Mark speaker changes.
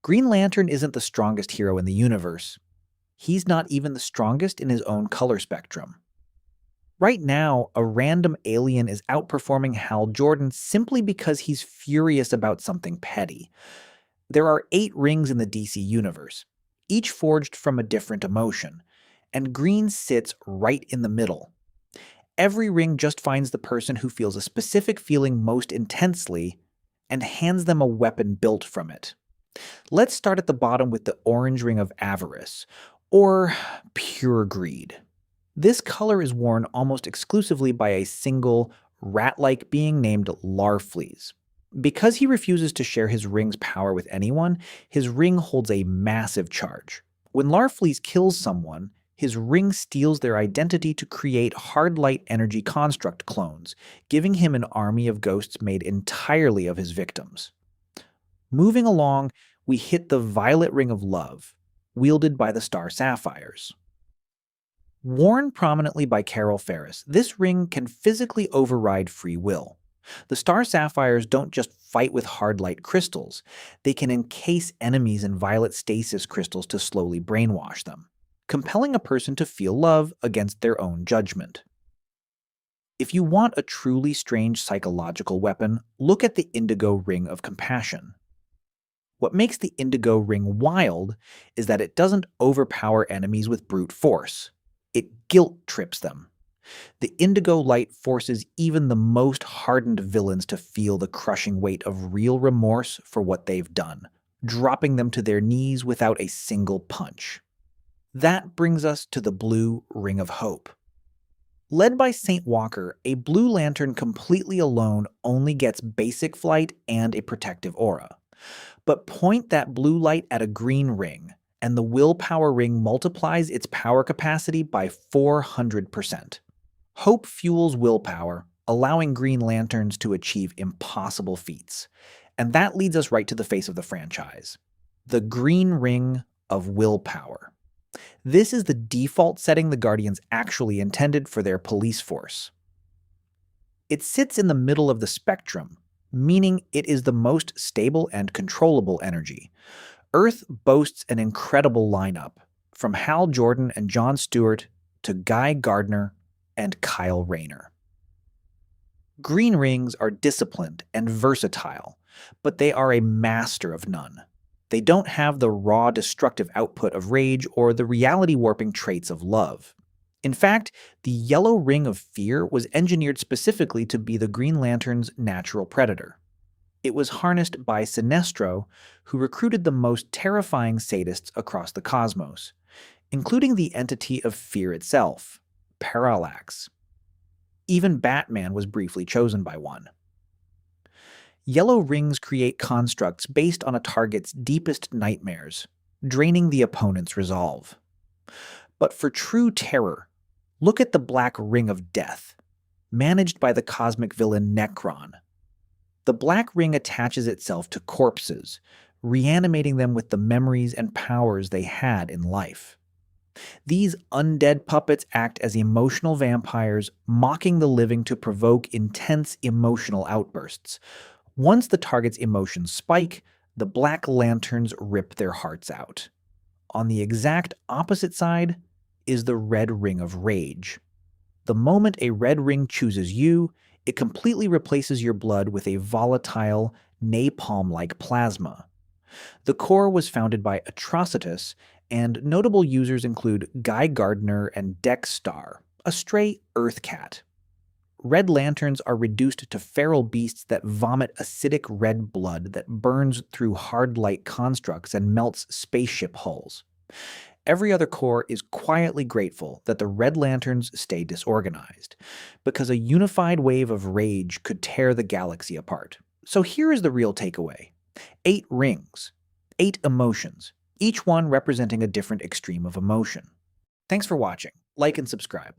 Speaker 1: Green Lantern isn't the strongest hero in the universe. He's not even the strongest in his own color spectrum. Right now, a random alien is outperforming Hal Jordan simply because he's furious about something petty. There are 8 rings in the DC universe, each forged from a different emotion, and Green sits right in the middle. Every ring just finds the person who feels a specific feeling most intensely and hands them a weapon built from it. Let's start at the bottom with the orange ring of avarice, or pure greed. This color is worn almost exclusively by a single, rat-like being named Larfleeze. Because he refuses to share his ring's power with anyone, his ring holds a massive charge. When Larfleeze kills someone, his ring steals their identity to create hard light energy construct clones, giving him an army of ghosts made entirely of his victims. Moving along, we hit the violet ring of love, wielded by the Star Sapphires. Worn prominently by Carol Ferris, this ring can physically override free will. The Star Sapphires don't just fight with hard light crystals, they can encase enemies in violet stasis crystals to slowly brainwash them, compelling a person to feel love against their own judgment. If you want a truly strange psychological weapon, look at the Indigo Ring of Compassion. What makes the Indigo Ring wild is that it doesn't overpower enemies with brute force. It guilt trips them. The indigo light forces even the most hardened villains to feel the crushing weight of real remorse for what they've done, dropping them to their knees without a single punch. That brings us to the blue Ring of Hope. Led by St. Walker, a Blue Lantern completely alone only gets basic flight and a protective aura. But point that blue light at a green ring, and the Willpower ring multiplies its power capacity by 400%. Hope fuels willpower, allowing Green Lanterns to achieve impossible feats. And that leads us right to the face of the franchise. The Green Ring of Willpower. This is the default setting the Guardians actually intended for their police force. It sits in the middle of the spectrum, meaning it is the most stable and controllable energy. Earth boasts an incredible lineup, from Hal Jordan and Jon Stewart to Guy Gardner and Kyle Rayner. Green rings are disciplined and versatile, but they are a master of none. They don't have the raw destructive output of rage or the reality-warping traits of love. In fact, the yellow ring of fear was engineered specifically to be the Green Lantern's natural predator. It was harnessed by Sinestro, who recruited the most terrifying sadists across the cosmos, including the entity of fear itself, Parallax. Even Batman was briefly chosen by one. Yellow rings create constructs based on a target's deepest nightmares, draining the opponent's resolve. But for true terror, look at the black ring of death, managed by the cosmic villain Nekron. The black ring attaches itself to corpses, reanimating them with the memories and powers they had in life. These undead puppets act as emotional vampires, mocking the living to provoke intense emotional outbursts. Once the target's emotions spike, the Black Lanterns rip their hearts out. On the exact opposite side is the red ring of rage. The moment a red ring chooses you, it completely replaces your blood with a volatile, napalm-like plasma. The Corps was founded by Atrocitus, and notable users include Guy Gardner and Dexstar, a stray Earth cat. Red Lanterns are reduced to feral beasts that vomit acidic red blood that burns through hard light constructs and melts spaceship hulls. Every other Corps is quietly grateful that the Red Lanterns stay disorganized, because a unified wave of rage could tear the galaxy apart. So here is the real takeaway. 8 rings, 8 emotions, each one representing a different extreme of emotion. Thanks for watching. Like and subscribe.